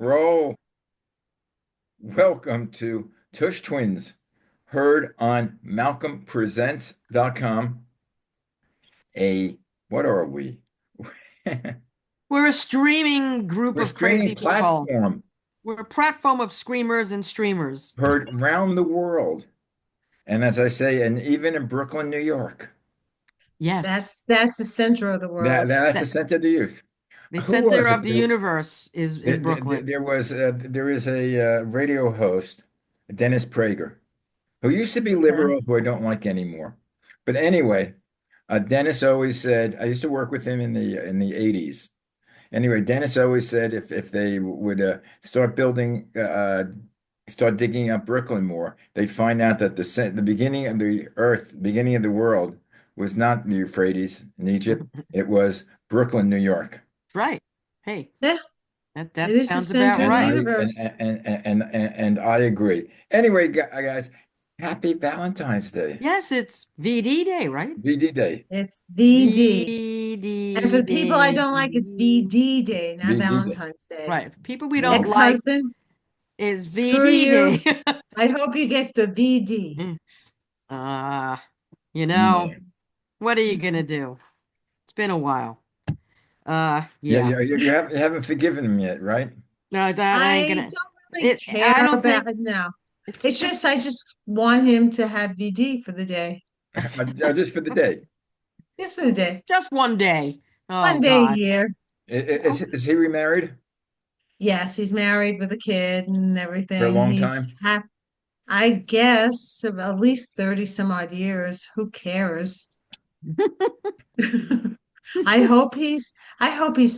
Roll. Welcome to Tush Twins, heard on MalcolmPresents.com. What are we? We're a streaming group We're a of streaming crazy people. platform We're a platform of screamers and streamers. heard round the world. And as I say, and even in Brooklyn, New York. Yes. That's the center of the world. That's the That center of the youth. the Who center was of it? the universe is Brooklyn. There is a radio host, Dennis Prager, who used to be Okay. liberal, who I don't like anymore. But anyway, Dennis always said, I used to work with him in the 80s. Anyway, Dennis always said if they would start digging up Brooklyn more, they'd find out that the beginning of the earth, beginning of the world, was not the Euphrates in Egypt. It was Brooklyn, New York. Right. Hey, Yeah, that it is the sounds about center of the right. universe. And I agree. Anyway, guys, happy Valentine's Day, Yes, it's VD Day, right? VD Day, It's VD. And for VD the people I Day. don't like, it's VD Day, not VD Day. Valentine's Day. Right. People we don't Yeah. like Ex-husband, is screw VD you. Day. I hope you get the VD. Uh, you know, Yeah. what are you gonna do? It's been a while. Yeah, Yeah. you haven't forgiven him yet, right? No, that ain't I gonna. don't really It. I care don't about think it now. it's It's just I just want him to have VD for the day. Just for the day. Just for the day. just one day. Oh One day a God. year. Oh, Is he remarried Yes, he's married with a kid and for a everything. long He's time? happy. I guess of at least 30 some odd years. Who cares? I hope he's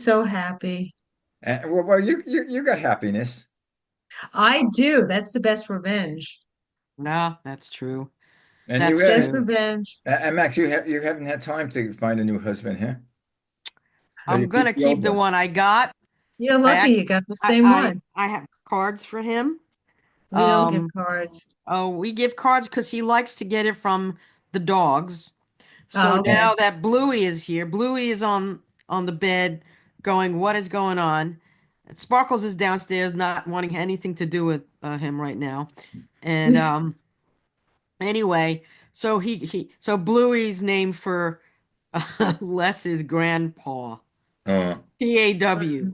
so happy. Well, you got happiness, I do. That's the best revenge. no, that's true. and That's Best true. revenge. and Max, you haven't had time to find a new husband, huh? So you I'm keep gonna the keep old the one. one I got. You're I lucky act you got the same one. I have cards for him. We don't give Um, cards. oh, we give cards because he likes to get it from the dogs. So Oh, Oh, okay. now that Bluey is here, Bluey is on the bed going, what is going on? Sparkles is downstairs not wanting anything to do with him right now. And anyway, so so Bluey's named for Les's grandpa. oh, PAW.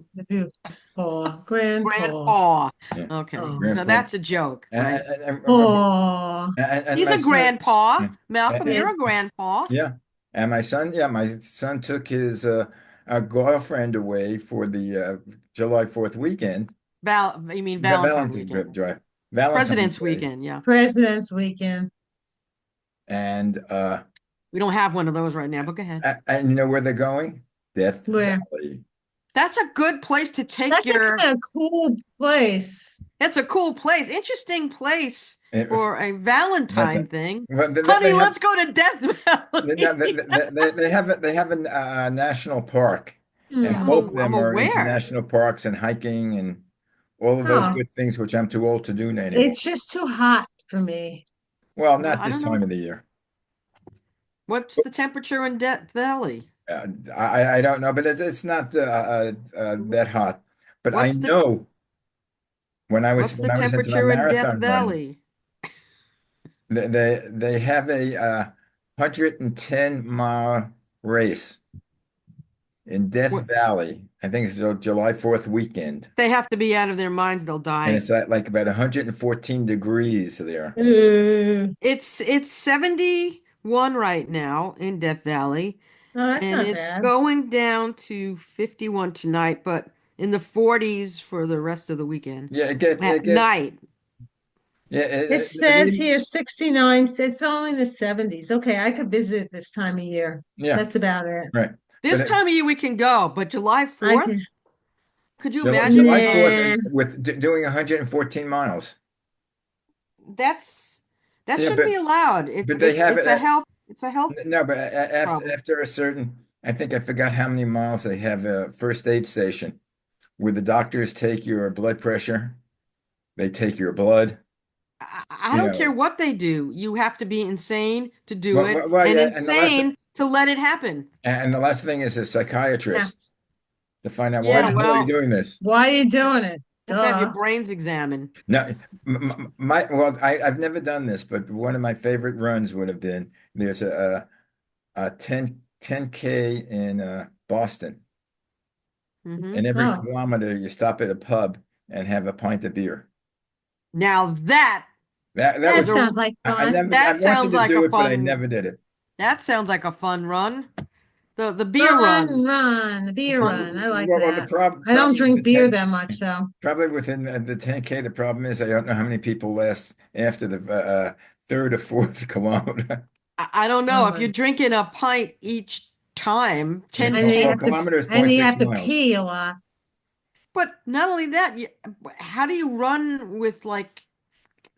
Grandpa. Grandpa. yeah, Okay. Oh, So grandpa, that's a joke, right? and, oh. and He's my a son, grandpa. yeah, Malcolm, and, you're It, a grandpa. yeah, and my son took his girlfriend away for the July 4th weekend, You mean Valentine Valentine's weekend. drive, Valentine's President's Day, weekend, yeah. President's Weekend. and We don't have one of those right now, but go ahead. and you know where they're going? Death Where? Valley. That's a good place to take That's a your, kind of cool place. that's a cool place. Interesting place If for a that's Valentine it. thing. But Honey, let's go to Death no, Valley. they have a national park, and Hmm. both of I'm them are into aware. national parks and hiking and all of those Oh, good things, which I'm too old to do anymore. it's just too hot for me. Well, Well, not I this don't time know. of the year. What's the temperature in Death Valley? I don't know, but it's not that hot. But I What's the know what's the when I was into my temperature in Death marathon running, Valley? they have a 110-mile race in Death What Valley. I think it's July 4th weekend. they have to be out of their minds, they'll And die. it's at like about 114 degrees there. Mm. It's 71 right now in Death Valley, Oh, that's and not it's bad. going down to 51 tonight, but in the 40s for the rest of the weekend. Yeah, At night. yeah, It says here 69. It's only the 70s. Okay, I could visit this time of year. yeah, That's about it. right. But This time of year we can go, but July I 4th, can. could you imagine July being 4th Nah. with doing 114 miles. that's that Yeah, shouldn't be allowed. but they have it at, It's a health no, but problem. after a certain, I think I forgot how many miles they have a first aid station where the doctors take your blood pressure, they take your blood, I you don't know. care what they do. You have to be insane to do it and Yeah, and insane to let it happen. the last thing is a Nah. psychiatrist to find out why Yeah, the hell are you well, doing this? Why are you doing it? You have to have your Duh. brains examined. No, well, I've never done this, but one of my favorite runs would have been there's a 10K in Boston, Hmm. and every Oh, kilometer you stop at a pub and have a pint of beer. Now that That that is was a sounds like I fun. never I that wanted sounds to like a do it, but I fun never did it. that sounds like a fun run. The beer run. Fun run, beer run. I like Well, the that. I don't problem with the drink beer 10 that much, so. probably within the 10K, the problem is I don't know how many people last after the third or fourth kilometer. I don't Oh know if my. you're drinking a pint each time, Yeah, 10 And they well, have to, kilometer is and point you 0.6 have to miles. pee a lot. But not only that, how do you run with like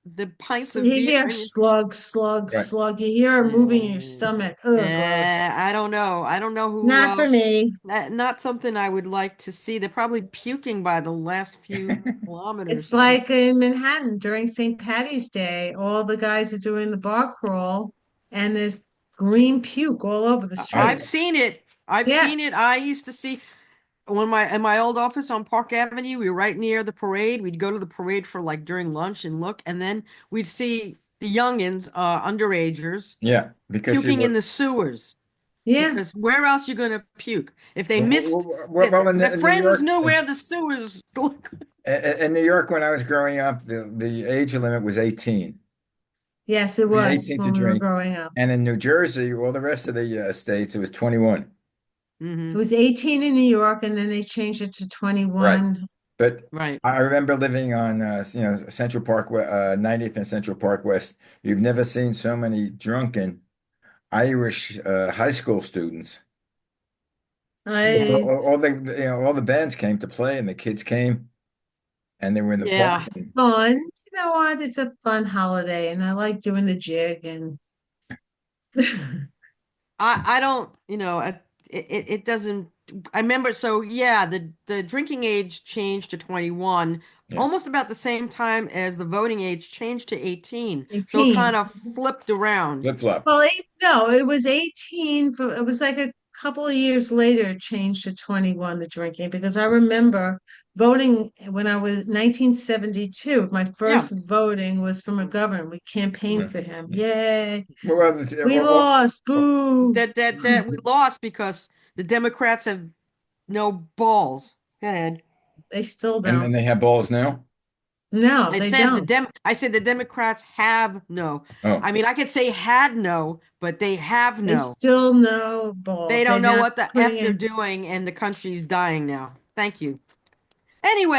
the pints of You beer hear in your slug, slug, Right. slug. You hear it moving in your uh, stomach. Oh, gross. I don't know. I don't know who Not for me. not something I would like to see. They're probably puking by the last few It's kilometers. like in Manhattan during St. Patty's Day, all the guys are doing the bar crawl, and there's green puke all over the I I've streets. seen it. I've Yeah, seen it. I used to see when my in my old office on Park Avenue, we were right near the parade. We'd go to the parade for like during lunch and look, and then we'd see the youngins, underagers, yeah, because you puking in were the sewers. yeah. Because where else you gonna puke? If they missed, well the in New friends York knew where the sewers look. in New York when I was growing up, the age limit was 18. Yes, it I mean, was 18 to when we were drink. growing up. And in New Jersey, all the rest of the states, it was 21. It Hmm. was 18 in New York, and then they changed it to Right. 21. But Right. I remember living on, Central Park, 90th and Central Park West. You've never seen so many drunken Irish high school students. Because I all the bands came to play and the kids came and they were in the park. Yeah. fun. You know what? It's a fun holiday, and I like doing the jig and I don't, it doesn't. I remember. So yeah, the drinking age changed to 21, Yeah. almost about the same time as the voting age changed to 18. So it 18. kind of flipped around. Flip-flop. Well, no, it was 18 for it was like a couple of years later it changed to 21 the drinking because I remember voting when I was 1972. My Yeah. first voting was from a governor. We campaigned Mhm. for him. Yay. Well, We lost. Boo. That we lost because the Democrats have no balls. Go ahead. They still and don't. they have balls now? No, they don't. I said the Democrats have no. Oh, I mean, I could say had no, but they have They no. still no They balls. They're don't know not what the putting F they're in. doing, and the country's dying now. Thank you.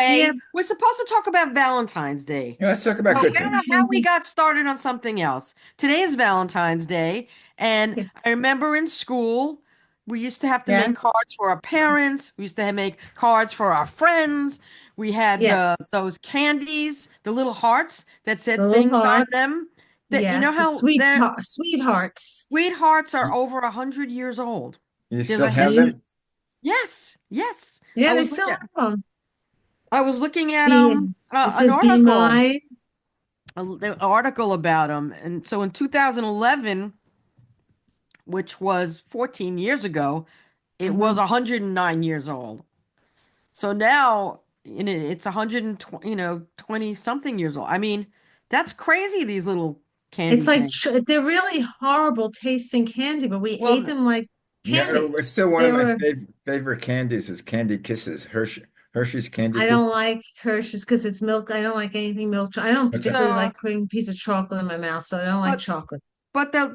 Yeah. Anyway, we're supposed to talk about Valentine's Day. yeah, let's talk So about I good don't things. know how we got started on something else. Today is Valentine's Day, and I remember in school we used to have to Yeah. make cards for our parents. We used to make cards for our friends. We had Yes. those candies, the little hearts that The said little things on hearts. them. That you know Yes. The how their sweethearts. sweethearts are over 100 years old. You There's still a I have history. them? used, Yes, yes. I yeah, they was still looking. have them. I was looking at Be, it an says be article, mine. an article about him, and so in 2011, which was 14 years ago, it was Hmm. 109 years old. So now, it's 120, 20 something years old. I mean, that's crazy. These little It's candy like things. they're really horrible tasting candy, but we ate Well, them like Yeah, candy. it's still one of They my were, favorite candies is Candy Kisses. Hershey's Candy I Kisses. don't like Hershey's because it's milk. I don't like anything milk. I don't What's that? particularly so, like putting a piece of chocolate in my mouth, so I don't like but chocolate.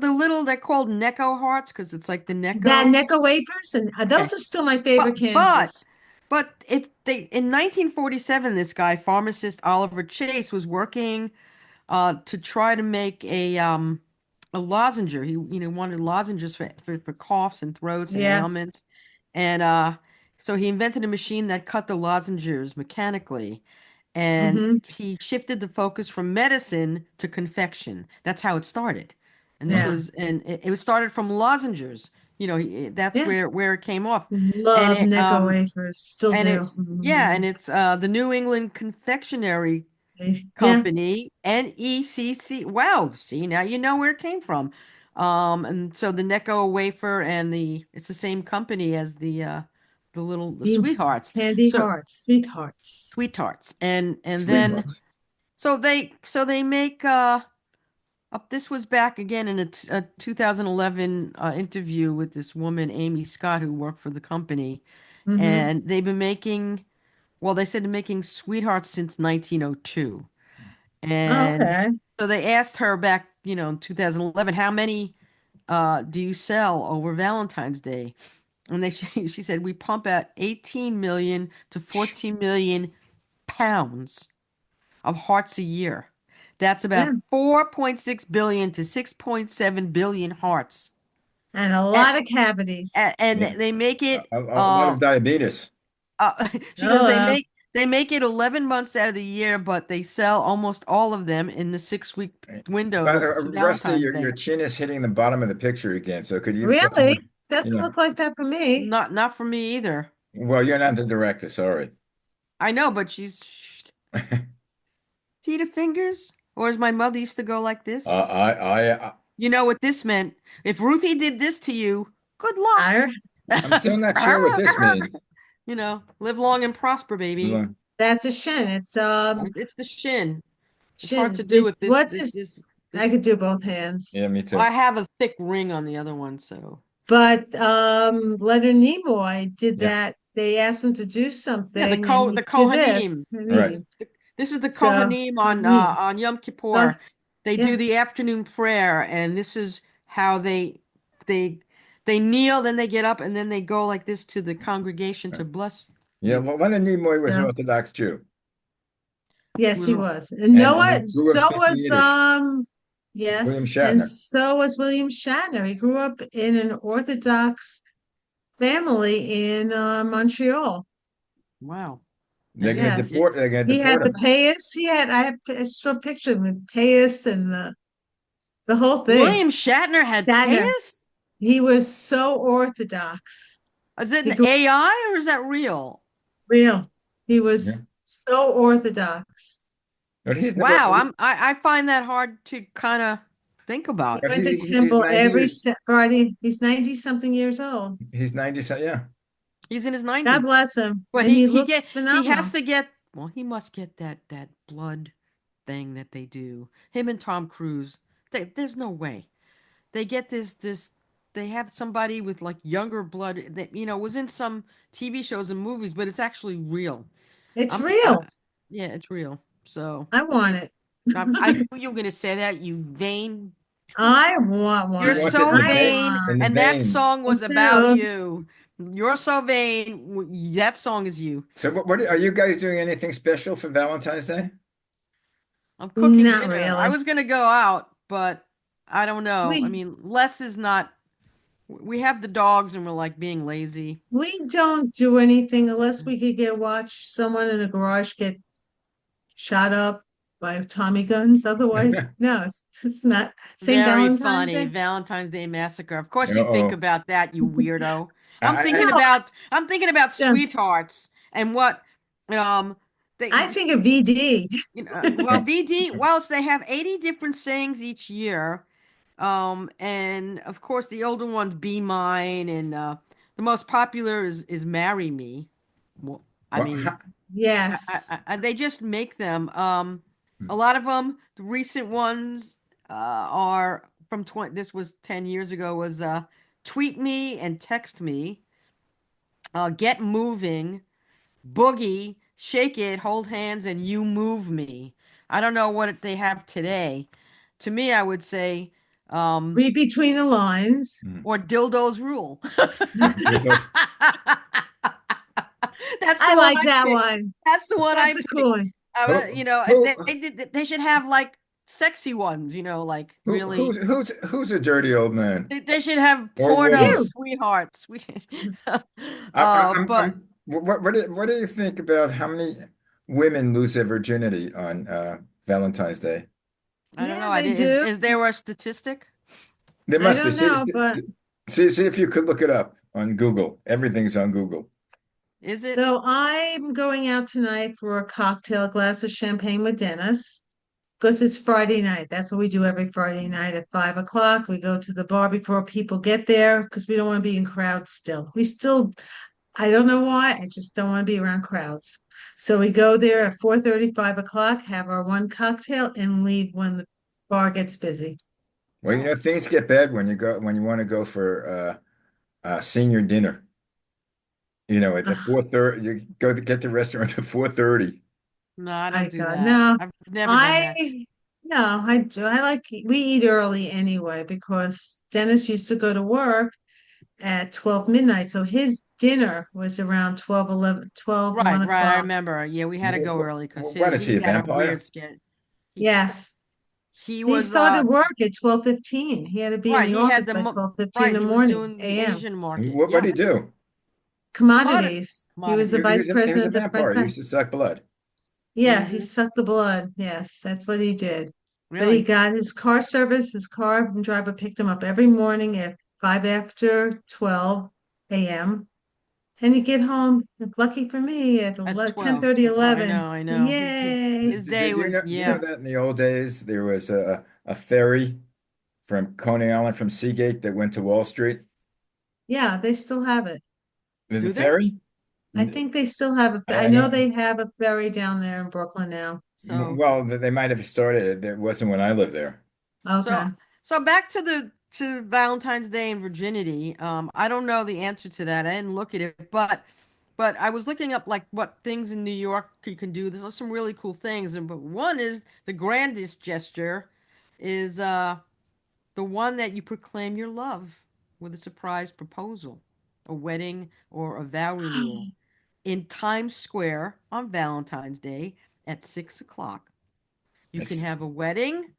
the little, they're called Necco hearts because it's like the That Necco. Necco wafers, and Okay. those are still my But favorite but candies. but it they in 1947, this guy, pharmacist Oliver Chase, was working to try to make a lozenger. He wanted lozenges for coughs and throats and Yes. ailments. And so he invented a machine that cut the lozenges mechanically. And Hmm. he shifted the focus from medicine to confection. That's how it started. And this Yeah. was and it was started from lozenges. That's Yeah. where it came off. And Love it Necco wafers. Still and do. it yeah, and it's the New England Confectionery Yeah. Company, NECC. Wow, see, now you know where it came from. And so the Necco wafer and it's the same company as the You sweethearts. candy So hearts, sweethearts. sweet tarts, and then Sweethearts. so they make up. This was back again in a 2011 interview with this woman Amy Scott who worked for the company, Mm-hmm. and they've been making. Well, they said they're making sweethearts since 1902. Oh, And okay. so they asked her back, in 2011, how many do you sell over Valentine's Day? And she said we pump out 18 million to 14 million pounds of hearts a year. That's Yeah. about 4.6 billion to 6.7 billion hearts. And a And, lot of cavities. and Yeah. they make it A lot of diabetes. she Oh, goes, well. they make it 11 months out of the year, but they sell almost all of them in the 6 week But window to Rusty, Valentine's your Day. chin is hitting the bottom of the picture again. So could you say, Really? you Doesn't know, look like that for me. Not for me either. well, you're not the director, sorry. I know, but she's see the fingers? Or as my mother used to go like this. You know what this meant? If Ruthie did this to you, good luck. I, I'm still not sure what this means. Live long and prosper, baby. Hold that's a shin. It's It's the shin. It's hard to shin. do with this. What's his? I This. could do both hands. Yeah, me Well, I too. have a thick ring on the other one, so. But Leonard Nimoy did Yeah, that. They asked him to do Yeah, something, and he the did this. Kohanim. I right. mean, This is the so Kohanim I mean, on Yom so Kippur. They do yeah, the afternoon prayer, and this is how they they kneel, then they get up, and then they go like this to the congregation to bless Yeah, you. well, Leonard Nimoy was an so Orthodox Jew He yes, was he was. And and he Noah, grew up so speaking was Yiddish. William yes, and Shatner. so was William Shatner. He grew up in an Orthodox family in Montreal. Wow. They're And gonna Yes. deport. They're gonna He had deport the him. payas. I saw a picture of him, payas and the whole thing. William Shatner had Shatner. payas? He was so Orthodox. Is it He an grew AI or is that real? real. He Yeah, was so Orthodox. but he's never. Wow, I find that hard to kind of think about. But Went to he's temple 90 every years. Friday. He's 90 something years old. He's 90. So yeah. He's in his God 90s. bless him. But And he looks he has phenomenal. to get well, he must get that blood thing that they do. Him and Tom Cruise. There's no way. They get this they have somebody with like younger blood that was in some TV shows and movies, but it's actually real. It's I'm real. yeah, it's real. So I want it. I knew you were gonna say that, you vain. I want He You're one. wants it in so the I vein, vain, in want the and that veins. song it was about too. you. You're so vain. That song is you. So what are you guys doing anything special for Valentine's Day? I'm cooking Not dinner. I really. was gonna go out, but I don't know. I We mean, less is not. We have the dogs, and we're like being lazy. we don't do anything unless we could get watch someone in a garage get shot up by Tommy guns. Otherwise, no, it's not St. Very Valentine's funny. Day. Valentine's Day Massacre. Of course you think Uh-oh. about that, you weirdo. I No, I'm thinking about yeah, sweethearts and what they I think of VD. well VD well so they have 80 different sayings each year. And of course the older ones be mine and the most popular is marry me. Well, I well, mean Yes. they just make them. A lot of them, the recent ones, are from 20. This was 10 years ago. Was tweet me and text me. Get moving, boogie, shake it, hold hands, and you move me. I don't know what they have today. To me, I would say, um, Read between the lines. Hmm. or dildos rule. Dildos. That's the I one like I that picked. one. That's the one I That's a picked. cool one. Who who They should have like sexy ones, like really. who's a dirty old man They should have or porno woman? You. sweethearts. But I'm what do you think about how many women lose their virginity on Valentine's Day? I don't know. Yeah, they do. Is there a statistic? There I must be. don't know, but See if you could look it up on Google. Everything's on Google. Is it? so I'm going out tonight for a cocktail, a glass of champagne with Dennis. Because it's Friday night. That's what we do every Friday night at 5 o'clock. We go to the bar before people get there because we don't want to be in crowds still. I don't know why. I just don't want to be around crowds. So we go there at 4:30, 5 o'clock, have our one cocktail, and leave when the bar gets busy. Well, you know, things get bad when you want to go for senior dinner. You know, at Ugh, 4:30, you go to get the restaurant at 4:30. No, I don't my do God, that. no. I've never done that. I no, I do. I like we eat early anyway because Dennis used to go to work at 12 midnight. So his dinner was around 12, 11, 12, Right, 1 right. I o'clock. remember. Yeah, we had to go early because What is he, he a had a weird vampire? skin. He Yes. he He was started work at 12:15. He had to be in right. the He had office the by mo 12:15 right. in He the was morning, doing the AM. Asian market. What Yep, did he do? Commodities. He was the commodities. vice He was a president of vampire. He Bank. used to suck blood. Yeah, he Hmm. sucked the blood. Yes, that's what he did. But he Really? got his car service. His car driver picked him up every morning at 5 after 12 a.m. And he'd get home, lucky for me, at At 10, 12. 30, I 11. know, I know. Yay. His day was Did you know yeah. that in the old days there was a ferry from Coney Island from Seagate that went to Wall Street? Yeah, they still have it. The Do they? ferry? I think they still have a, I I know don't. they have a ferry down there in Brooklyn now. So Well, they might have started it. It wasn't when I lived there. so Okay. so back to the to Valentine's Day and virginity. I don't know the answer to that. I didn't look at it, but I was looking up like what things in New York you can do. There's some really cool things, and but one is the grandest gesture is the one that you proclaim your love with a surprise proposal, a wedding or a vow renewal in Times Square on Valentine's Day at 6 o'clock. You can It's, have a wedding,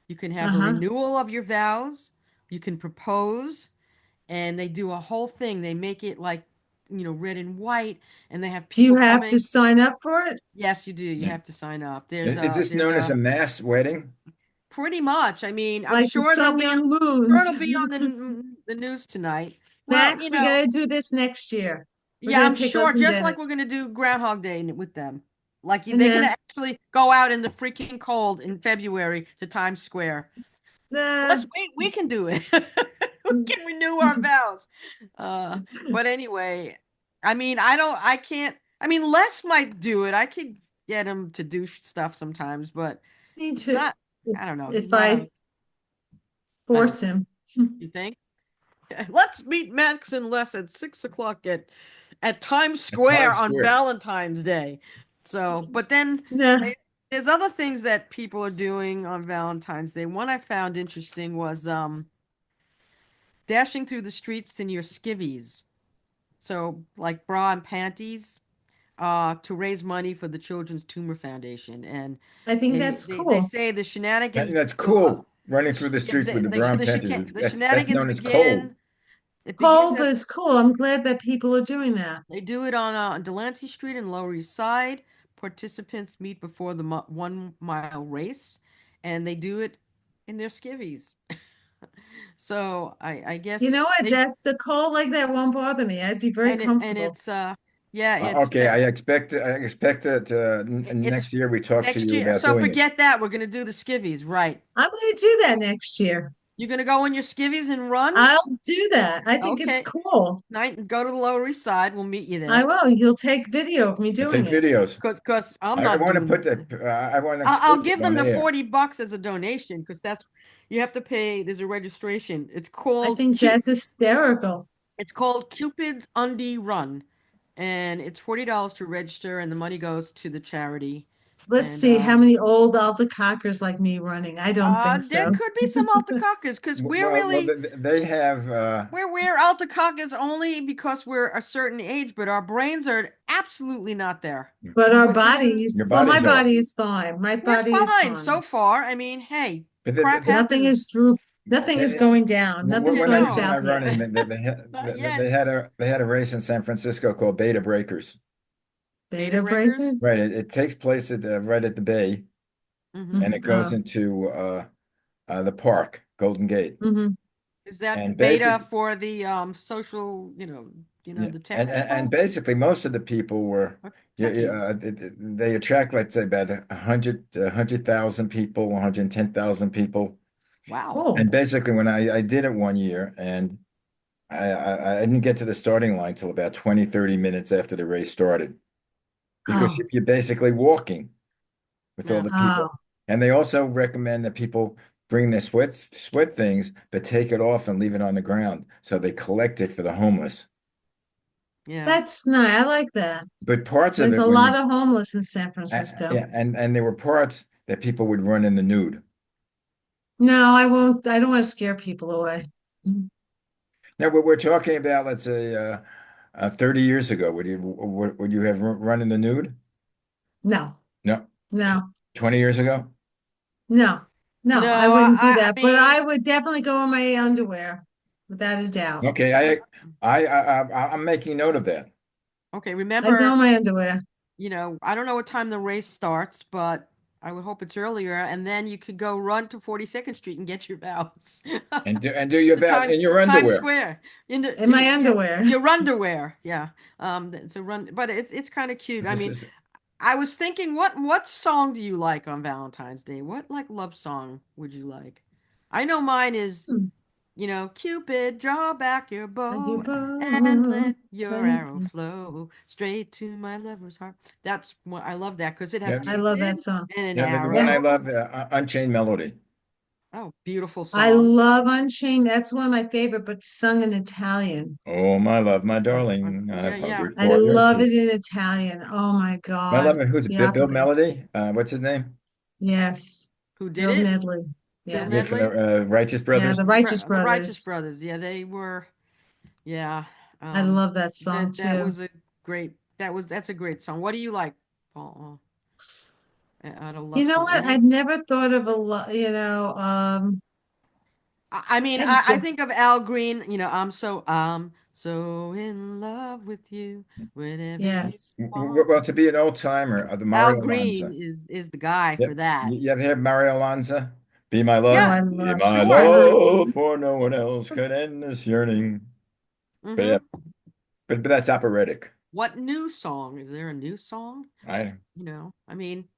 you can have a Uh-huh. renewal of your vows, you can propose, and they do a whole thing. They make it like, red and white, and they have Do you people have to coming. sign up for it? Yes, you do. You yeah. have to sign up. Is this There's known as a a mass wedding? pretty much. I mean, I'm Like the sure they'll Sun be Young sure Moons. it'll be on the news tonight. Well, Max, we gotta do this next year. We're yeah, gonna I'm take sure, us and just like we're Dennis. gonna do Groundhog Day with them. Like And they can then actually go out in the freaking cold in February to Times Square. the We can do it. We can renew our vows. But anyway, I can't. I mean, Les might do it. I could get him to do stuff sometimes, but need he's to not. I don't know. He's if not I a. I don't. force him. You think? Let's meet Max and Les at 6 o'clock at Times At Square Times on Square. Valentine's Day. So, but then Yeah, they, there's other things that people are doing on Valentine's Day. One I found interesting was dashing through the streets in your skivvies. So, like bra and panties, to raise money for the Children's Tumor Foundation, and I think that's they cool. say the shenanigans That's uh, cool. Running through the yeah, streets with the brown panties. the That's shenanigans known as cold. begin. It begins Cold at is cool. I'm glad that people are doing that. They do it on Delancey Street in Lower East Side. Participants meet before the 1 mile race, and they do it in their skivvies. So I You guess know what? they That the cold like that won't bother me. I'd be very and comfortable. it's yeah it's Okay, I expect that it's next year we talk to next you year. about So doing it. forget that. We're gonna do the skivvies, right? I'm going to do that next year. You're gonna go in your skivvies and run. I'll do that. I think it's Okay, cool. night. Go to the Lower East Side. We'll meet you I there. will. You'll take video of me I take doing it. videos. Cause I'm I not want to doing put it. that. I want to I'll expose it give them on the air. $40 as a donation because that's you have to pay. There's a registration. I think that's hysterical. It's called Cupid's Undie Run, and it's $40 to register, and the money goes to the charity. Let's And see how many old alta cockers like me running. I don't think there so. could be some altacockers because They have. we're altacockers only because we're a certain age, but our brains are absolutely not there. But our This is bodies, Your well, my bodies are. body is fine. My we're body is fine so fine. far. I mean, hey, But crap happens. Nothing is they, going down. Nothing's when I going used to No, south my yet. running, not yet. they had a race in San Francisco called Beta Breakers. Beta Beta breakers. breakers? Right, it takes place right at the bay, Hmm. and it goes into the park, Golden Gate, hmm Is that and beta basically, for the social, yeah, the tech and people? basically most of the people were, What yeah, techies? they attract, let's say, about 100,000 people, 110,000 people, Wow. Cool. and basically when I did it one year, and I didn't get to the starting line till about 20, 30 minutes after the race started because Oh, you're basically walking with all Yeah. the people. oh, And they also recommend that people bring their sweat things, but take it off and leave it on the ground. So they collect it for the homeless. Yeah. that's nice. I like that. But parts of There's it a when lot you of homeless in San Francisco. yeah, and there were parts that people would run in the nude. No, I won't. I don't want to scare people away. Now, what we're talking about, let's say 30 years ago, would you have run in the nude? No, No. Tw no, 20 years ago? no, no. I No, wouldn't do I that. But mean, I would definitely go in my underwear, without a doubt. Okay, but I'm making note of that. okay, I'd go remember, in my underwear. I don't know what time the race starts, but I would hope it's earlier, and then you could go run to 42nd Street and get your vows. And do your The vow time in your Times underwear. Square in the In my underwear. your underwear, yeah. It's a run, but it's kind of cute. I This mean, is- I was thinking, what song do you like on Valentine's Day? What like love song would you like? I know mine is, Hmm. Cupid, draw back your Like your bow and bow. let your arrow flow straight to my lover's heart. That's what I love that because it has yeah, I love Cupid that song. and an the one Yeah. I arrow. love, Unchained Melody. Oh, beautiful I song. love Unchained. That's one of my favorite, but sung in Italian. Oh, my love, my But darling, yeah, I've yeah. hungered I for your love kiss. it in Italian. Oh my My God. love, who's The Bill opera. Melody? What's his name? Yes. Who did Bill it? Medley. Bill Yeah, Yes. from Medley? the Righteous Yeah, Brothers. the Righteous The Righteous Brothers. Brothers. Yeah, they were. Yeah. I Um, love that song that too. was a that's a great song. What do you like, Paul? Out of You love know song, what? any? I'd never thought of I mean, I I just, think of Al Green. I'm so in love with you. Whenever you yes. want. Well, to be an old timer, the Al Mario Green Lanza. is the guy for Yep. that. You ever heard Mario Lanza? Be my Oh, Yeah, love, I be love, my I sure. love, love, for no one else could end this yearning. But yeah, Mm-hmm. but that's operatic. What new song? Is there a new song? I I mean,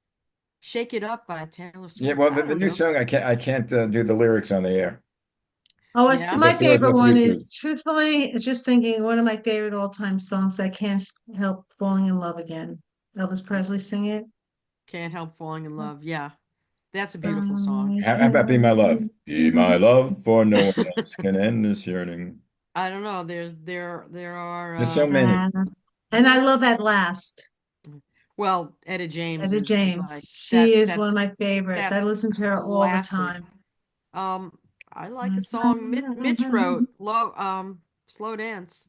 Shake It Up by Taylor Yeah, Swift. well, I the don't new know. song I can't do the lyrics on the air. oh, it's Yeah. You have my to always go favorite through one YouTube. is truthfully, it's just thinking one of my favorite all-time songs. I can't help falling in love again. Elvis Presley sing it. Can't help falling in love. Yeah. That's a beautiful song. I How about Be My Love? can't. Be my love, for no one else can end this yearning. I don't know. There are There's so many. And I love At Last. well, Etta James Etta is like James. She is one of that's my favorites. I that's listen to her all the classic. time. I like a song Mitch wrote, Slow Dance.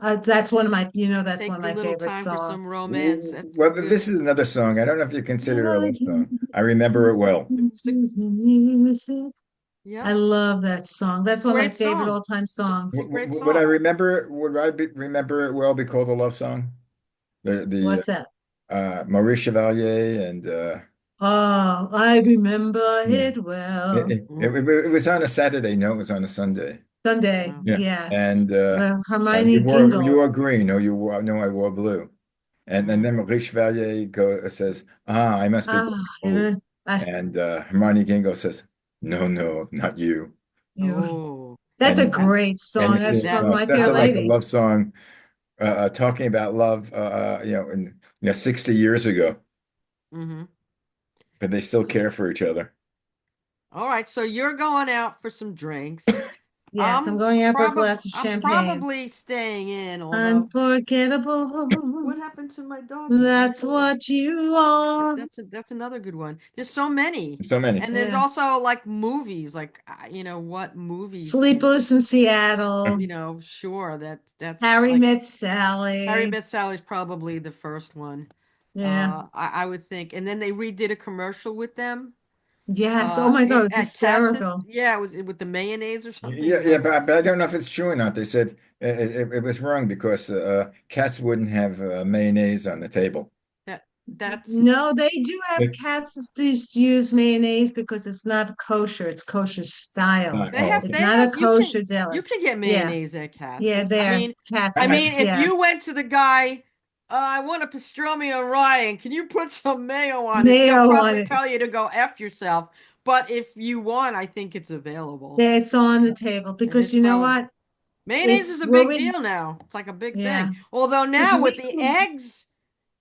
That's one of my, that's one Take of a my little favorite time for songs. some romance. That's a Well, good this is another song. I don't know if you consider it a love Guiding song. I remember it well. it's a into the music. I yep. love that song. It's a That's one of my great favorite song. all-time It's a songs. great Would I song. remember it? Remember it well? Be called a love song. The What's that? Maurice Chevalier and Oh, I remember yeah. it well. It was on a Saturday. No, it was on a Sunday. Sunday, Wow. Yeah, yes. and Hermione you Gingle. wore green. No, you wore no, I wore blue. And Mhm. then Maurice Chevalier says, "Ah, I must be Ah, going blue." I, And Hermione Gingo says, "No, no, not you." you. Oh, That's a And that great and song. you That's see, from that My that's Fair like a Lady. love song talking about love, 60 years ago, hmm but they still care for each other. All right, so you're going out for some drinks. Yes, I'm going out for a glass of I'm champagne. probably staying in, although Unforgettable. what happened to my doggy? Oh That's no. what you are. That's another good one. There's so many. So many. And there's Yeah. also like movies, like what movies can, Sleepless in Seattle. sure that's Harry like Met Harry Sally. Met Sally's probably the first one. Yeah. I would think. And then they redid a commercial with them. Yes. Oh my God, it's At Katz's. hysterical. Yeah, it was with the mayonnaise or something. It Yeah, was yeah, like but I don't know if it's true or not. They said it was wrong because cats wouldn't have mayonnaise on the table. that. That's No, they do have They- cats that just use mayonnaise because it's not kosher. It's kosher style. oh, It's okay. not a kosher you deli. can get Yeah. mayonnaise at Yeah, Katz's. there. I I, mean, Katz's. if Yeah. you went to the guy, I want a pastrami and Ryan. Can you put some mayo on it? He'll Mayo on probably it. tell you to go F yourself. But if you want, I think it's available. Yeah, it's on the table And because it's you know probably what? Mayonnaise is It's a where big we, deal now. It's like a big yeah, thing. Although because now with we, the eggs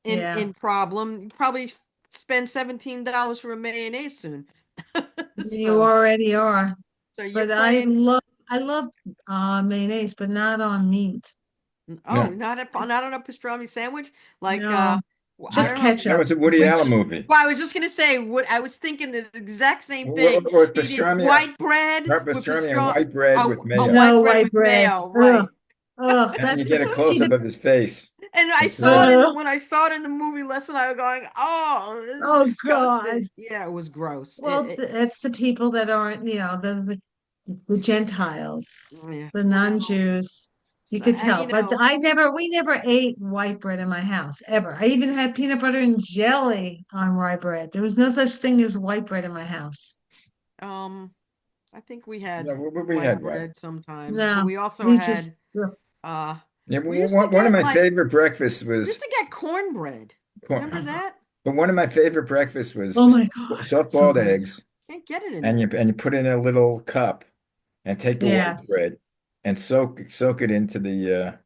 yeah, in problem, you probably spend $17 for a mayonnaise soon. you So already are. so you're But playing. I love mayonnaise, but not on meat. Oh, No, not on a pastrami sandwich. Like No, I just don't know. that ketchup. was a Woody Allen movie. Well, I was just gonna say what I was thinking this exact same thing. Was Eating pastrami, white bread with pastrami and white bread with a mayo. white No bread white with bread. mayo, Ugh, right? ugh, And you that's, get a see, close up of his face. And I It's saw it in the uh, when I saw it in the movie lesson, I was going, "Oh, this is oh God. disgusting." Yeah, it was gross. Well, it's the people that aren't, the Gentiles, the Yes, well, non-Jews. You could tell. But we never ate white bread in my house, ever. I even had peanut butter and jelly on rye bread. There was no such thing as white bread in my house. um, I think we Yeah, had we white had white. bread sometimes, but No, we also we just, had ugh. uh, Yeah, we used to one of get my like favorite breakfasts we used was to get cornbread. Remember corn. that? But one of my favorite breakfasts was Oh my God, so soft-boiled good. eggs, Can't get it and anymore. you put in a little cup and take the white Yes. bread and soak it into the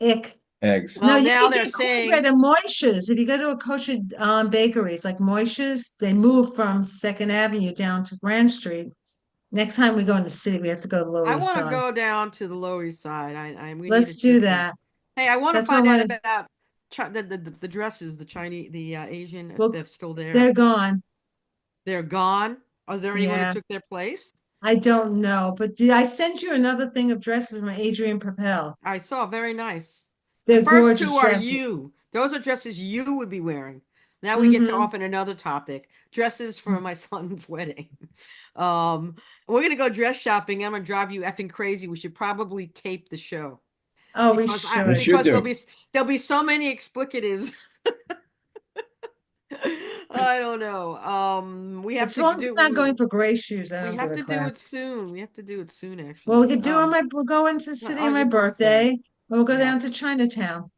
Ick. eggs. No, Well, you now can they're get cornbread saying and Moishes. If you go to a kosher bakeries like Moishes, they moved from Second Avenue down to Grand Street. Next time we go in the city, we have to go to the Lower I East want to Side. go down to the Lower East Side. I we need a Let's do trip there. that. Hey, I want to That's where I find out want to. about the dresses, the Chinese, the Asian, if Well, they're still there. they're gone. They're gone. Is there anyone who Yeah, took their place? I don't know, but did I send you another thing of dresses from Adrian Papel? I saw, very nice. The They're first gorgeous two are dresses. you. Those are dresses you would be wearing. Now we get to Mm-hmm. off in another topic. Dresses for my son's wedding. Um, we're gonna go dress shopping. I'm gonna drive you effing crazy. We should probably tape the show Oh, we We should. should because do. there'll be so many explicatives. I don't know. We have As to long as it's not going for gray shoes, I we don't give have a to do crap. it soon. We have to do it soon, Well, we actually. could do we'll go into the city on On my your birthday. birthday, and we'll go Yeah. down to Chinatown.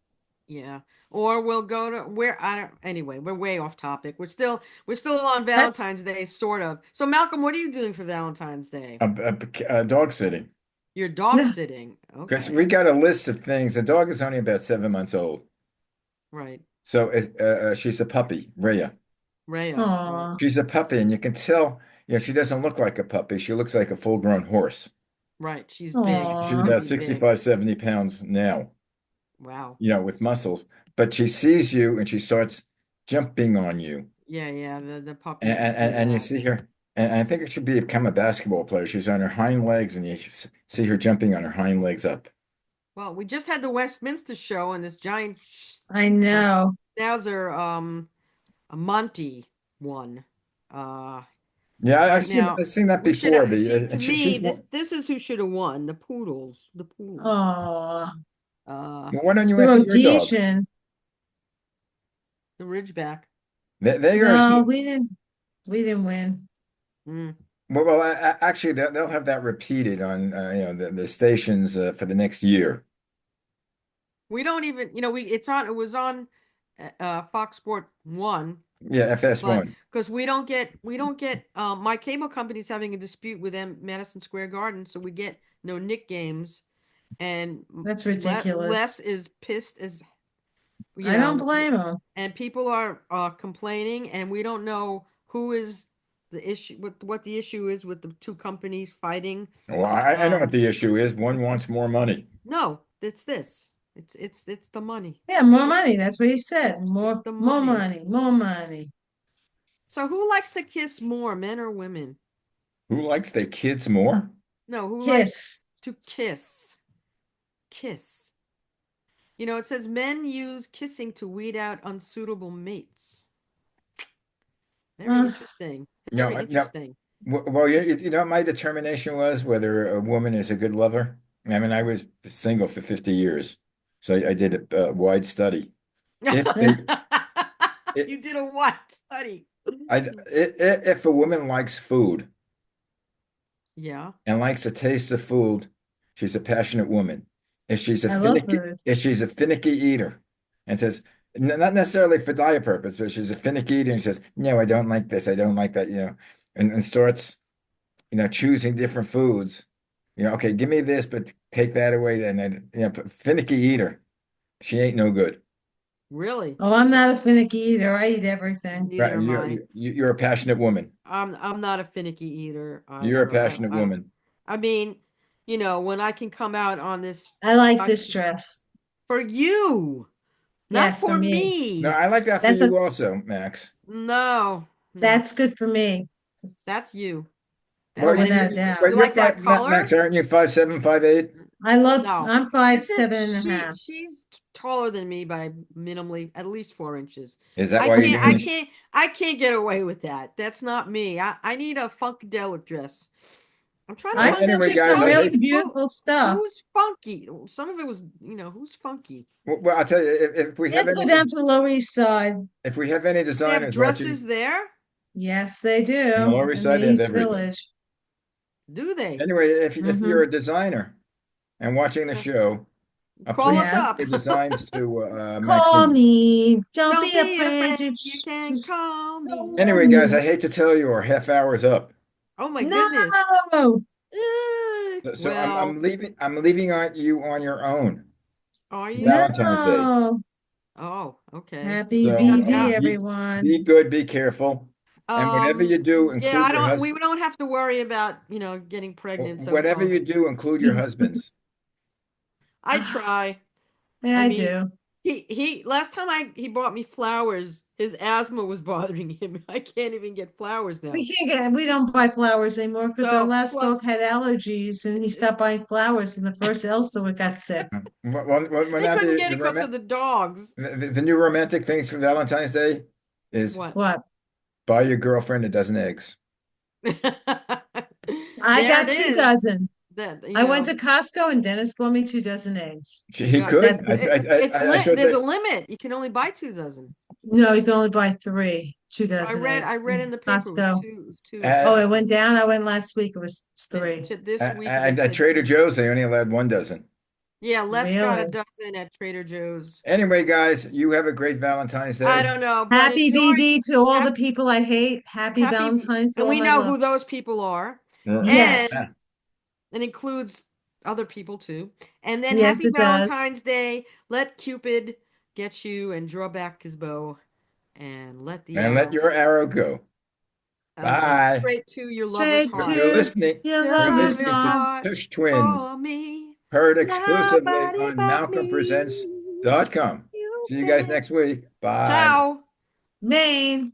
Yeah. Or we'll go to where I don't anyway, we're way off topic. We're still on That's Valentine's Day, sort of. So Malcolm, what are you doing for Valentine's Day? Dog sitting. You're dog sitting. Because we Okay. got a list of things. The dog is only about 7 months old. Right. So she's a puppy, Rhea. Rhea. Right. oh, She's a puppy, and you can tell, she doesn't look like a puppy. She looks like a full-grown horse. Right. She's big. She's She's oh, about getting big. 65, 70 pounds now, Wow. with muscles. But she sees you and she starts jumping on you. Yeah, yeah. The And, puppies do and you that. see her, and I think it should become a basketball player. She's on her hind legs, and you see her jumping on her hind legs up. Well, we just had the Westminster show and this giant I uh, know. schnauzer a Monty one. Uh Yeah, right now I've seen that we should before. see The to me she's this is who should have won, the poodles, Oh, uh why don't you the enter your dog? Rhodesian. the ridgeback. They are. No, we didn't win. Mm. Well, actually, they'll have that repeated on the stations for the next year. We don't even, we it was on Fox Sport 1, Yeah, but FS1. because we don't get my cable company's having a dispute with them Madison Square Garden, so we get no Nick games, and That's Les ridiculous. is pissed as you I don't know blame him. and people are complaining, and we don't know who is the issue, what the issue is with the two companies fighting. Well, I know what Um, the issue is. One wants more money. no, it's this. It's the money. Yeah, more money. That's what he said. It's More, the more money. money, more money. So who likes to kiss more, men or women? Who likes their kids more? No, who likes Kiss. to kiss? Kiss. It says men use kissing to weed out unsuitable mates. Very Uh, interesting. No, Very no. interesting. Well, you know what my determination was whether a woman is a good lover? I mean, I was single for 50 years, so I did a wide study. If they, You it, did a what study? if a woman likes food Yeah. and likes the taste of food, she's a passionate woman. I love food. If she's a finicky eater and says, not necessarily for diet purpose, but she's a finicky eater and says, no, I don't like this, I don't like that, and starts, choosing different foods. Okay, give me this, but take that away. Then, finicky eater. She ain't no good. Really? Oh, I'm not a finicky eater. I eat everything. Neither Right? am I. You're a passionate woman. I'm not a finicky eater You're a either. passionate woman. I mean, when I can come out on this I like I this can, dress. for you, not Yes, for for me. No, me. I like that for That's a you also, Max. No, no, that's good for me. that's you. Oh, Well, And without a doubt. you you're like that five, color? Max, aren't you 5'7", 5'8"? No. I'm five Isn't seven and a she half. she's taller than me by minimally at least 4 inches. Is that I why you're can't doing I this? can't I can't get away with that. That's not me. I need a funkadelic dress. I'm trying to I find sent Anyway, you something guys, some I really hate. funky. beautiful stuff. Who's funky? Some of it was, who's funky? Well, I'll tell you, if we You have have to go any, down to the Lower East Side. if we have any They have designers dresses watching there? Yes, they on the do Lower East in the Side, they have East everything. Village. Do they? Anyway, if you're Mm-hmm. a designer and watching the Uh, show, Call please us Yes. up. send your designs to Call Maxine. me. Don't Don't be be afraid afraid. to You to can call me. Anyway, guys, me. I hate to tell you, our half hour's up. Oh my goodness. No. So Well, I'm leaving you on your own are for you? Valentine's Day. No. Oh, okay. Happy So Yes. VD, be everyone. good, be careful, and whatever you do, Yeah, include I your don't we husband. don't have to worry about, getting pregnant so Whatever far. you do, include your husbands. I try. Yeah, I I mean, do. he last time he bought me flowers, his asthma was bothering him. I can't even get flowers now. We don't buy flowers anymore because our So, last dog plus had allergies and he it's stopped buying flowers and the first Elsa got sick. Well, they now couldn't get it because of the dogs. the new romantic things for Valentine's Day is What? What? buy your girlfriend a dozen eggs. I There it got two is. dozen. That I went to Costco and Dennis bought me 2 dozen eggs. He could. That's it. I thought There's a that. limit. You can only buy 2 dozen. No, you can only buy three, two I dozen read I eggs. read in the paper it was Costco. two. It was two at Oh, it Costco. went down. I went last week. It was And three. this week they At said Trader two. Joe's, they only allowed 1 dozen. Yeah, Les got a Really? dozen at Trader Joe's. Anyway, guys, you have a great Valentine's I Day. don't know, but Happy enjoy. VD to all the Happy, people I hate. Happy Valentine's to and all we my know love. who those people are, and Yes. it includes other people too. And then Yes, happy it does. Valentine's Day. Let Cupid get you and draw back his bow, and let the And let arrow your arrow go. Bye. straight to your lover's Straight heart. You're to listening. your You're lover's Lover's listening to heart. heart Tush Twins, for me. heard exclusively Nobody on but me. MalcolmPresents.com. See you guys Cupid. next week. Bye. Ciao. Maine.